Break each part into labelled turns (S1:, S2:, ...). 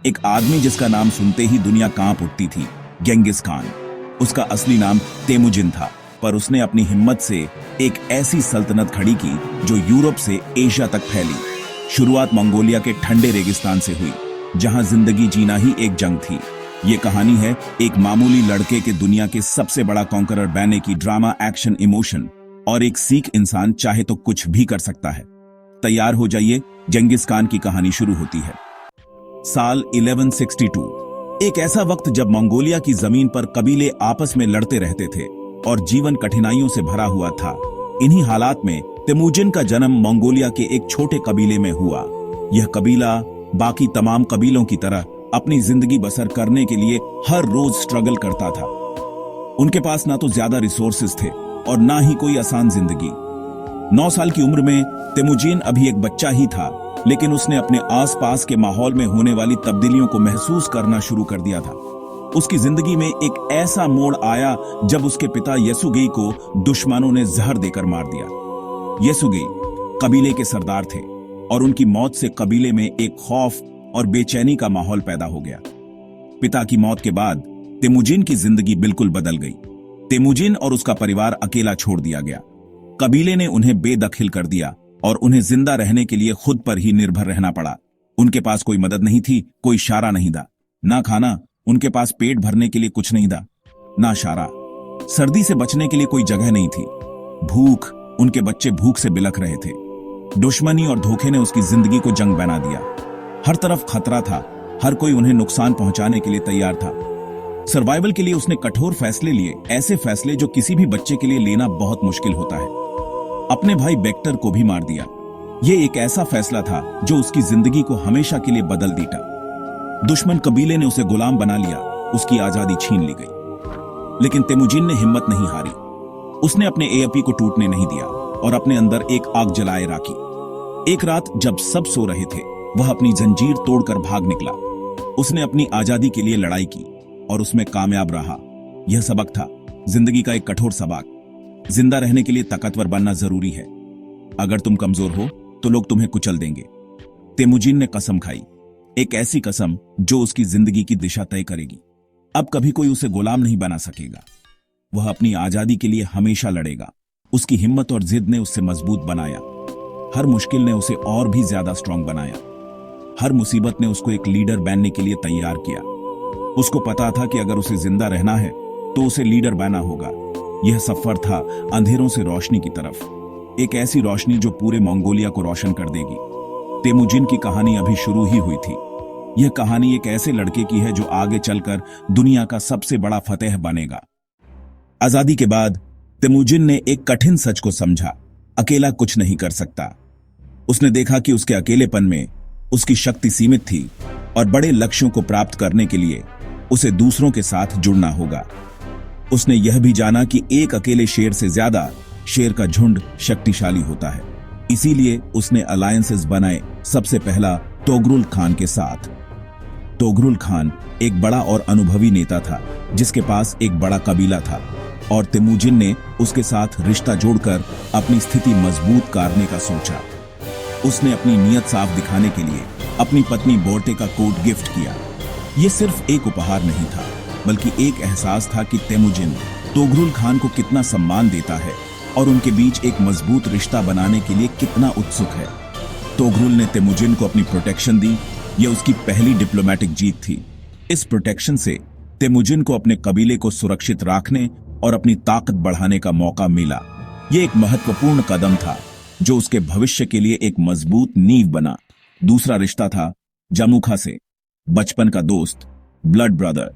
S1: एक आदमी जिसका नाम सुनते ही दुनिया कांप उठती थी, गेंगिस खान। उसका असली नाम तेमुजिन था, पर उसने अपनी हिम्मत से एक ऐसी सल्तनत खड़ी की जो यूरोप से एशिया तक फैली। शुरुआत मंगोलिया के ठंडे रेगिस्तान से हुई, जहां जिंदगी जीना ही एक जंग थी। ये कहानी है एक मामूली लड़के के दुनिया के सबसे बड़ा कॉन्करर बनने की, ड्रामा, एक्शन, इमोशन और एक सिख इंसान चाहे तो कुछ भी कर सकता है। तैयार हो जाइए, गेंगिस खान की कहानी शुरू होती है। साल 1162, एक ऐसा वक्त जब मंगोलिया की जमीन पर कबीले आपस में लड़ते रहते थे और जीवन कठिनाइयों से भरा हुआ था। इन्हीं हालात में तेमुजिन का जन्म मंगोलिया के एक छोटे कबीले में हुआ। यह कबीला बाकी तमाम कबीलों की तरह अपनी जिंदगी बसर करने के लिए हर रोज स्ट्रगल करता था। उनके पास ना तो ज्यादा रिसोर्सेज थे और ना ही कोई आसान जिंदगी। 9 साल की उम्र में तेमुजिन अभी एक बच्चा ही था, लेकिन उसने अपने आसपास के माहौल में होने वाली तब्दीलियों को महसूस करना शुरू कर दिया था। उसकी जिंदगी में एक ऐसा मोड़ आया जब उसके पिता येसुगेई को दुश्मनों ने जहर देकर मार दिया। येसुगेई कबीले के सरदार थे और उनकी मौत से कबीले में एक खौफ और बेचैनी का माहौल पैदा हो गया। पिता की मौत के बाद तेमुजिन की जिंदगी बिल्कुल बदल गई। तेमुजिन और उसका परिवार अकेला छोड़ दिया गया। कबीले ने उन्हें बेदखल कर दिया और उन्हें जिंदा रहने के लिए खुद पर ही निर्भर रहना पड़ा। उनके पास कोई मदद नहीं थी, कोई शारा नहीं था, ना खाना, उनके पास पेट भरने के लिए कुछ नहीं था, ना शारा। सर्दी से बचने के लिए कोई जगह नहीं थी। भूख, उनके बच्चे भूख से बिलख रहे थे। दुश्मनी और धोखे ने उसकी जिंदगी को जंग बना दिया। हर तरफ खतरा था, हर कोई उन्हें नुकसान पहुंचाने के लिए तैयार था। सर्वाइवल के लिए उसने कठोर फैसले लिए, ऐसे फैसले जो किसी भी बच्चे के लिए लेना बहुत मुश्किल होता है। अपने भाई बेक्टर को भी मार दिया। यह एक ऐसा फैसला था जो उसकी जिंदगी को हमेशा के लिए बदल देता। दुश्मन कबीले ने उसे गुलाम बना लिया, उसकी आजादी छीन ली गई। लेकिन तेमुजिन ने हिम्मत नहीं हारी। उसने अपने एएपी को टूटने नहीं दिया और अपने अंदर एक आग जलाए राखी। एक रात जब सब सो रहे थे, वह अपनी जंजीर तोड़कर भाग निकला। उसने अपनी आजादी के लिए लड़ाई की और उसमें कामयाब रहा। यह सबक था, जिंदगी का एक कठोर सबक। जिंदा रहने के लिए ताकतवर बनना जरूरी है। अगर तुम कमजोर हो तो लोग तुम्हें कुचल देंगे। तेमुजिन ने कसम खाई, एक ऐसी कसम जो उसकी जिंदगी की दिशा तय करेगी। अब कभी कोई उसे गुलाम नहीं बना सकेगा। वह अपनी आजादी के लिए हमेशा लड़ेगा। उसकी हिम्मत और जिद ने उसे मजबूत बनाया। हर मुश्किल ने उसे और भी ज्यादा स्ट्रांग बनाया। हर मुसीबत ने उसको एक लीडर बनने के लिए तैयार किया। उसको पता था कि अगर उसे जिंदा रहना है तो उसे लीडर बनना होगा। यह सफर था अंधेरों से रोशनी की तरफ, एक ऐसी रोशनी जो पूरे मंगोलिया को रोशन कर देगी। तेमुजिन की कहानी अभी शुरू ही हुई थी। यह कहानी एक ऐसे लड़के की है जो आगे चलकर दुनिया का सबसे बड़ा फतेह बनेगा। आजादी के बाद तेमुजिन ने एक कठिन सच को समझा, अकेला कुछ नहीं कर सकता। उसने देखा कि उसके अकेलेपन में उसकी शक्ति सीमित थी और बड़े लक्ष्यों को प्राप्त करने के लिए उसे दूसरों के साथ जुड़ना होगा। उसने यह भी जाना कि एक अकेले शेर से ज्यादा शेर का झुंड शक्तिशाली होता है। इसीलिए उसने अलायंसेस बनाए, सबसे पहला तोगरुल खान के साथ। तोगरुल खान एक बड़ा और अनुभवी नेता था जिसके पास एक बड़ा कबीला था और तेमुजिन ने उसके साथ रिश्ता जोड़कर अपनी स्थिति मजबूत करने का सोचा। उसने अपनी नीयत साफ दिखाने के लिए अपनी पत्नी बोर्टे का कोट गिफ्ट किया। यह सिर्फ एक उपहार नहीं था, बल्कि एक एहसास था कि तेमुजिन तोगरुल खान को कितना सम्मान देता है और उनके बीच एक मजबूत रिश्ता बनाने के लिए कितना उत्सुक है। तोगरुल ने तेमुजिन को अपनी प्रोटेक्शन दी। यह उसकी पहली डिप्लोमेटिक जीत थी। इस प्रोटेक्शन से तेमुजिन को अपने कबीले को सुरक्षित रखने और अपनी ताकत बढ़ाने का मौका मिला। यह एक महत्वपूर्ण कदम था जो उसके भविष्य के लिए एक मजबूत नींव बना। दूसरा रिश्ता था जमुखा से, बचपन का दोस्त, ब्लड ब्रदर।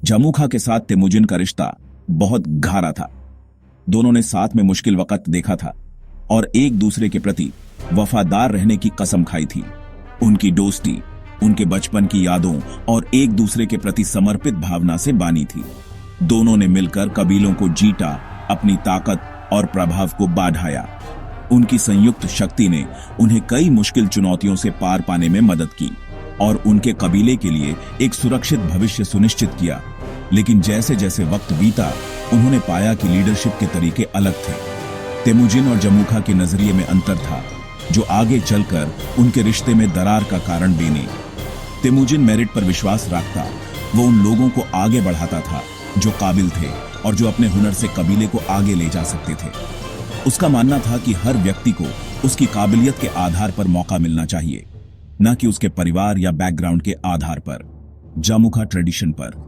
S1: जमुखा के साथ तेमुजिन का रिश्ता बहुत गहरा था। दोनों ने साथ में मुश्किल वक्त देखा था और एक दूसरे के प्रति वफादार रहने की कसम खाई थी। उनकी दोस्ती उनके बचपन की यादों और एक दूसरे के प्रति समर्पित भावना से बानी थी। दोनों ने मिलकर कबीलों को जीता, अपनी ताकत और प्रभाव को बढ़ाया। उनकी संयुक्त शक्ति ने उन्हें कई मुश्किल चुनौतियों से पार पाने में मदद की और उनके कबीले के लिए एक सुरक्षित भविष्य सुनिश्चित किया। लेकिन जैसे जैसे वक्त बीता, उन्होंने पाया कि लीडरशिप के तरीके अलग थे। तेमुजिन और जमुखा के नजरिए में अंतर था, जो आगे चलकर उनके रिश्ते में दरार का कारण बने। तेमुजिन मेरिट पर विश्वास रखता। वो उन लोगों को आगे बढ़ाता था जो काबिल थे और जो अपने हुनर से कबीले को आगे ले जा सकते थे। उसका मानना था कि हर व्यक्ति को उसकी काबिलियत के आधार पर मौका मिलना चाहिए, न कि उसके परिवार या बैकग्राउंड के आधार पर। जामुखा ट्रेडिशन पर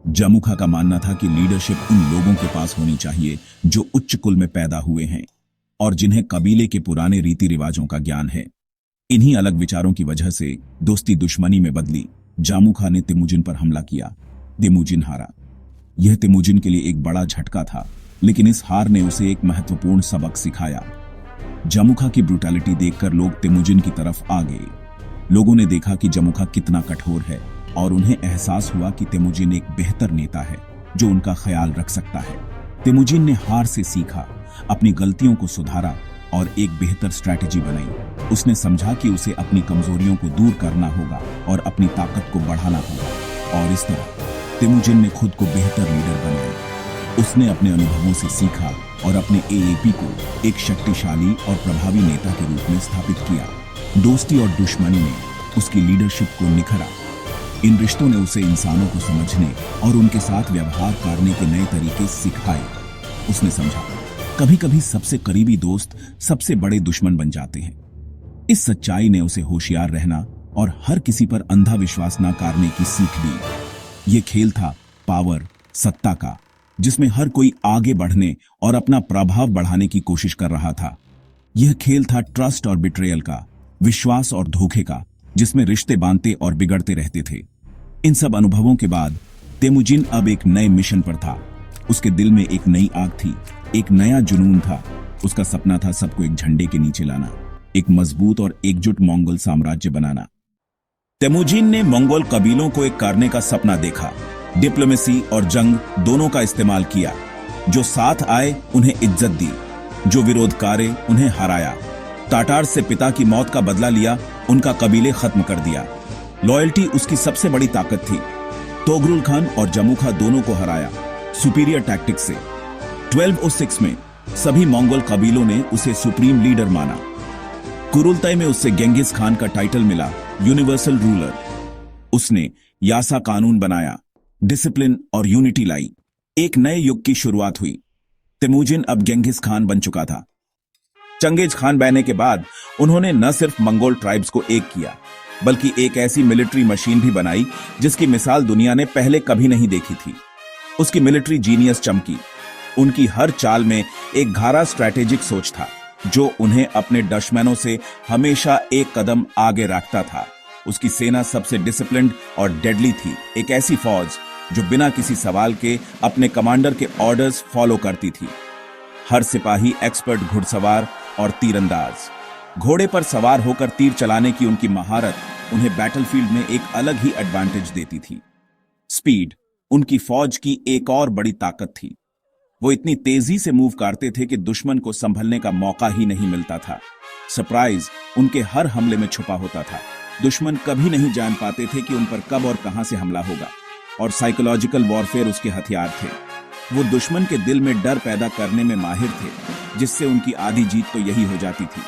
S1: जामुखा का मानना था कि लीडरशिप उन लोगों के पास होनी चाहिए जो उच्च कुल में पैदा हुए हैं और जिन्हें कबीले के पुराने रीति रिवाजों का ज्ञान है। इन्हीं अलग विचारों की वजह से दोस्ती दुश्मनी में बदली। जामुखा ने तेमुजिन पर हमला किया। तेमुजिन हारा। यह तेमुजिन के लिए एक बड़ा झटका था, लेकिन इस हार ने उसे एक महत्वपूर्ण सबक सिखाया। जामुखा की ब्रूटैलिटी देखकर लोग तेमुजिन की तरफ आ गए। लोगों ने देखा कि जामुखा कितना कठोर है और उन्हें एहसास हुआ कि तेमुजिन एक बेहतर नेता है जो उनका ख्याल रख सकता है। तेमुजिन ने हार से सीखा, अपनी गलतियों को सुधारा और एक बेहतर स्ट्रैटेजी बनाई। उसने समझा कि उसे अपनी कमजोरियों को दूर करना होगा और अपनी ताकत को बढ़ाना होगा, और इस तरह तेमुजिन ने खुद को बेहतर लीडर बनाया। उसने अपने अनुभवों से सीखा और अपने एएपी को एक शक्तिशाली और प्रभावी नेता के रूप में स्थापित किया। दोस्ती और दुश्मनी ने उसकी लीडरशिप को निखरा। इन रिश्तों ने उसे इंसानों को समझने और उनके साथ व्यवहार करने के नए तरीके सिखाए। उसने समझा, कभी कभी सबसे करीबी दोस्त सबसे बड़े दुश्मन बन जाते हैं। इस सच्चाई ने उसे होशियार रहना और हर किसी पर अंधा विश्वास न करने की सीख दी। यह खेल था पावर, सत्ता का, जिसमें हर कोई आगे बढ़ने और अपना प्रभाव बढ़ाने की कोशिश कर रहा था। यह खेल था ट्रस्ट और बिट्रेयल का, विश्वास और धोखे का, जिसमें रिश्ते बांधते और बिगड़ते रहते थे। इन सब अनुभवों के बाद तेमुजिन अब एक नए मिशन पर था। उसके दिल में एक नई आग थी, एक नया जुनून था। उसका सपना था सबको एक झंडे के नीचे लाना, एक मजबूत और एकजुट मंगोल साम्राज्य बनाना। तेमुजिन ने मंगोल कबीलों को एक करने का सपना देखा। डिप्लोमेसी और जंग दोनों का इस्तेमाल किया। जो साथ आए उन्हें इज्जत दी, जो विरोध करे उन्हें हराया। टाटार से पिता की मौत का बदला लिया, उनका कबीले खत्म कर दिया। लॉयल्टी उसकी सबसे बड़ी ताकत थी। तोगरुल खान और जामुखा दोनों को हराया सुपीरियर टैक्टिक्स से। 1206 में सभी मंगोल कबीलों ने उसे सुप्रीम लीडर माना। कुरुलताई में उससे गेंगिस खान का टाइटल मिला, यूनिवर्सल रूलर। उसने यासा कानून बनाया, डिसिप्लिन और यूनिटी लाई। एक नए युग की शुरुआत हुई। तेमुजिन अब गेंगिस खान बन चुका था। चंगेज खान बहने के बाद उन्होंने न सिर्फ मंगोल ट्राइब्स को एक किया, बल्कि एक ऐसी मिलिट्री मशीन भी बनाई जिसकी मिसाल दुनिया ने पहले कभी नहीं देखी थी। उसकी मिलिट्री जीनियस चमकी। उनकी हर चाल में एक गहरा स्ट्रैटेजिक सोच था, जो उन्हें अपने दुश्मनों से हमेशा एक कदम आगे रखता था। उसकी सेना सबसे डिसिप्लिन्ड और डेडली थी, एक ऐसी फौज जो बिना किसी सवाल के अपने कमांडर के ऑर्डर्स फॉलो करती थी। हर सिपाही एक्सपर्ट घुड़सवार और तीरंदाज। घोड़े पर सवार होकर तीर चलाने की उनकी महारत उन्हें बैटलफील्ड में एक अलग ही एडवांटेज देती थी। स्पीड उनकी फौज की एक और बड़ी ताकत थी। वो इतनी तेजी से मूव करते थे कि दुश्मन को संभलने का मौका ही नहीं मिलता था। सरप्राइज उनके हर हमले में छुपा होता था। दुश्मन कभी नहीं जान पाते थे कि उन पर कब और कहां से हमला होगा, और साइकोलॉजिकल वॉरफेयर उसके हथियार थे। वो दुश्मन के दिल में डर पैदा करने में माहिर थे, जिससे उनकी आधी जीत तो यही हो जाती थी।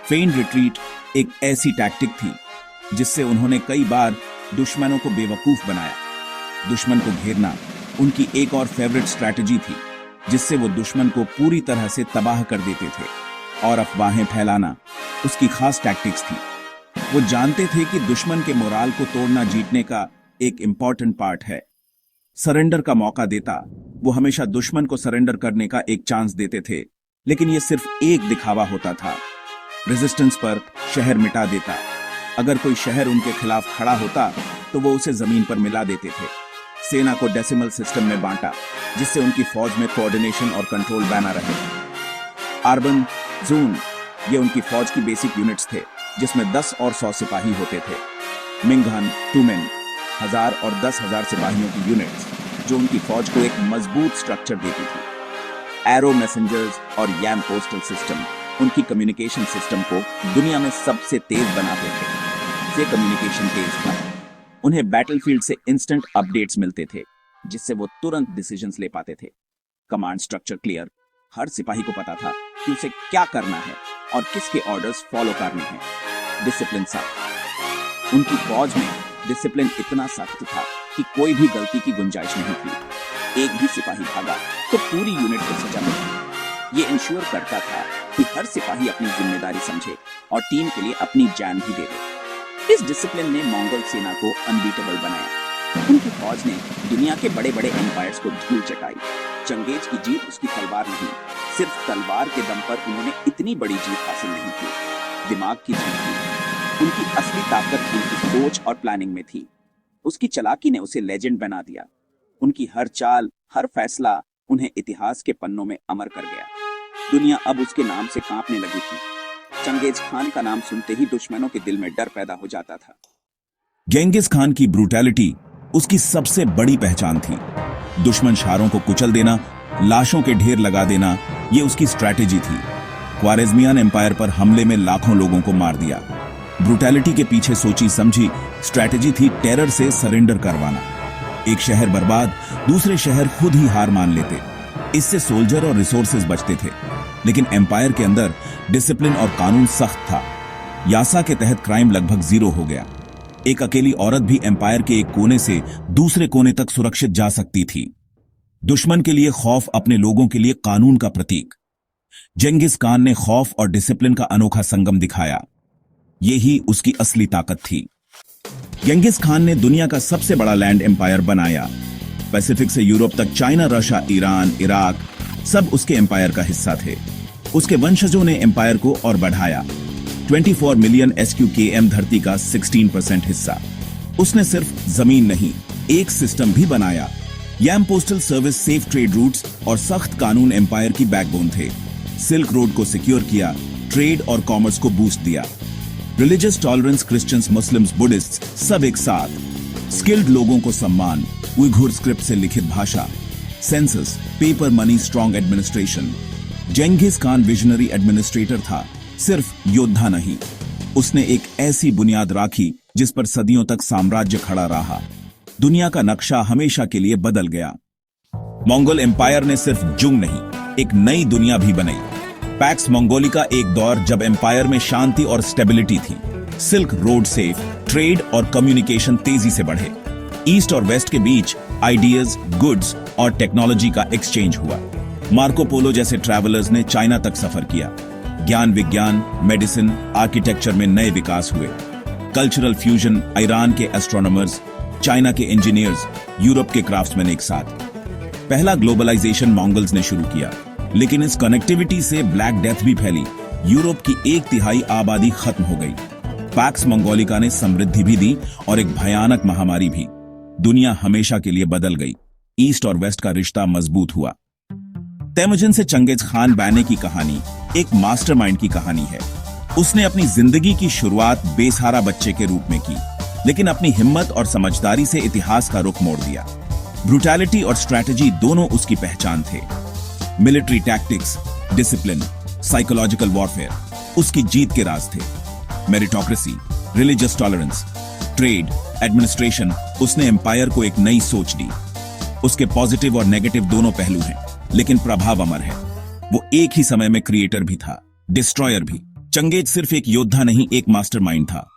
S1: फेन रिट्रीट एक ऐसी टैक्टिक थी जिससे उन्होंने कई बार दुश्मनों को बेवकूफ बनाया। दुश्मन को घेरना उनकी एक और फेवरेट स्ट्रैटेजी थी, जिससे वो दुश्मन को पूरी तरह से तबाह कर देते थे। और अफवाहें फैलाना उसकी खास टैक्टिक्स थी। वो जानते थे कि दुश्मन के मोराल को तोड़ना जीतने का एक इंपॉर्टेंट पार्ट है। सरेंडर का मौका देता। वो हमेशा दुश्मन को सरेंडर करने का एक चांस देते थे, लेकिन यह सिर्फ एक दिखावा होता था। रेजिस्टेंस पर शहर मिटा देता। अगर कोई शहर उनके खिलाफ खड़ा होता तो वो उसे जमीन पर मिला देते थे। सेना को डेसिमल सिस्टम में बांटा, जिससे उनकी फौज में कोऑर्डिनेशन और कंट्रोल बना रहे। अर्बन जोन ये उनकी फौज की बेसिक यूनिट्स थे, जिसमें 10 और 100 सिपाही होते थे। मिंगहन, टूमेन 1000 और 10,000 सिपाहियों की यूनिट्स, जो उनकी फौज को एक मजबूत स्ट्रक्चर देती थी। एरो मैसेंजर्स और याम पोस्टल सिस्टम उनकी कम्युनिकेशन सिस्टम को दुनिया में सबसे तेज बनाते थे। ये कम्युनिकेशन तेज था। उन्हें बैटलफील्ड से इंस्टेंट अपडेट्स मिलते थे, जिससे वो तुरंत डिसीजंस ले पाते थे। Command structure clear. हर सिपाही को पता था कि उसे क्या करना है और किसके ऑर्डर्स फॉलो करने हैं। डिसिप्लिन सा। उनकी फौज में डिसिप्लिन इतना सख्त था कि कोई भी गलती की गुंजाइश नहीं थी। एक भी सिपाही भागा तो पूरी यूनिट को सजा मिलती। ये इंश्योर करता था कि हर सिपाही अपनी जिम्मेदारी समझे और टीम के लिए अपनी जान भी दे दे। इस डिसिप्लिन ने मंगोल सेना को अनबीटेबल बनाया। उनकी फौज ने दुनिया के बड़े बड़े एम्पायर्स को धूल चटाई। चंगेज की जीत उसकी तलवार नहीं, सिर्फ तलवार के दम पर उन्होंने इतनी बड़ी जीत हासिल नहीं की। दिमाग की जीत थी। उनकी असली ताकत उनकी सोच और प्लानिंग में थी। उसकी चालाकी ने उसे लेजेंड बना दिया। उनकी हर चाल, हर फैसला उन्हें इतिहास के पन्नों में अमर कर गया। दुनिया अब उसके नाम से कांपने लगी थी। चंगेज खान का नाम सुनते ही दुश्मनों के दिल में डर पैदा हो जाता था। गेंगिस खान की ब्रूटैलिटी उसकी सबसे बड़ी पहचान थी। दुश्मन शारों को कुचल देना, लाशों के ढेर लगा देना, ये उसकी स्ट्रैटेजी थी। ख्वारेज़मियान एम्पायर पर हमले में लाखों लोगों को मार दिया। ब्रूटैलिटी के पीछे सोची समझी स्ट्रैटेजी थी टेरर से सरेंडर करवाना। एक शहर बर्बाद, दूसरे शहर खुद ही हार मान लेते। इससे सोल्जर और रिसोर्सेज बचते थे। लेकिन एम्पायर के अंदर डिसिप्लिन और कानून सख्त था। यासा के तहत क्राइम लगभग 0 हो गया। एक अकेली औरत भी एम्पायर के एक कोने से दूसरे कोने तक सुरक्षित जा सकती थी। दुश्मन के लिए खौफ, अपने लोगों के लिए कानून का प्रतीक। जेंगिस खान ने खौफ और डिसिप्लिन का अनोखा संगम दिखाया। यही उसकी असली ताकत थी। जेंगिस खान ने दुनिया का सबसे बड़ा लैंड एम्पायर बनाया। पैसिफिक से यूरोप तक, चाइना, रशिया, ईरान, इराक, सब उसके एम्पायर का हिस्सा थे। उसके वंशजों ने एम्पायर को और बढ़ाया। 24 मिलियन SQKM धरती का 16% हिस्सा। उसने सिर्फ जमीन नहीं, एक सिस्टम भी बनाया। Yam postal service, safe trade routes और सख्त कानून एम्पायर की बैकबोन थे। सिल्क रोड को सिक्योर किया, ट्रेड और कॉमर्स को बूस्ट दिया। Religious tolerance, Christians, Muslims, Buddhist सब एक साथ। स्किल्ड लोगों को सम्मान, उइघुर स्क्रिप्ट से लिखित भाषा, census, paper money, strong administration. Genghis Khan visionary administrator था, सिर्फ योद्धा नहीं। उसने एक ऐसी बुनियाद राखी जिस पर सदियों तक साम्राज्य खड़ा रहा। दुनिया का नक्शा हमेशा के लिए बदल गया। मंगोल एम्पायर ने सिर्फ जुंग नहीं, एक नई दुनिया भी बनाई। पैक्स मंगोलिका, एक दौर जब एम्पायर में शांति और स्टेबिलिटी थी। सिल्क रोड से ट्रेड और कम्युनिकेशन तेजी से बढ़े। ईस्ट और वेस्ट के बीच आइडियाज, गुड्स और टेक्नोलॉजी का एक्सचेंज हुआ। मार्को पोलो जैसे ट्रैवलर्स ने चाइना तक सफर किया। ज्ञान, विज्ञान, मेडिसिन, आर्किटेक्चर में नए विकास हुए। कल्चरल फ्यूजन, ईरान के एस्ट्रोनॉमर्स, चाइना के इंजीनियर्स, यूरोप के क्राफ्ट्समैन एक साथ। पहला ग्लोबलाइजेशन मंगोल्स ने शुरू किया, लेकिन इस कनेक्टिविटी से ब्लैक डेथ भी फैली। यूरोप की 1/3 आबादी खत्म हो गई। पैक्स मंगोलिका ने समृद्धि भी दी और एक भयानक महामारी भी। दुनिया हमेशा के लिए बदल गई। ईस्ट और वेस्ट का रिश्ता मजबूत हुआ। तेमुजिन से चंगेज खान बैने की कहानी एक मास्टरमाइंड की कहानी है। उसने अपनी जिंदगी की शुरुआत बेसहारा बच्चे के रूप में की, लेकिन अपनी हिम्मत और समझदारी से इतिहास का रुख मोड़ दिया। ब्रूटैलिटी और स्ट्रैटेजी दोनों उसकी पहचान थे। Military tactics, discipline, psychological warfare उसकी जीत के राज थे। Meritocracy, religious tolerance, trade, administration, उसने एम्पायर को एक नई सोच दी। उसके पॉजिटिव और नेगेटिव दोनों पहलू हैं, लेकिन प्रभाव अमर है। वो एक ही समय में क्रिएटर भी था, डिस्ट्रॉयर भी। चंगेज सिर्फ एक योद्धा नहीं, एक मास्टरमाइंड था।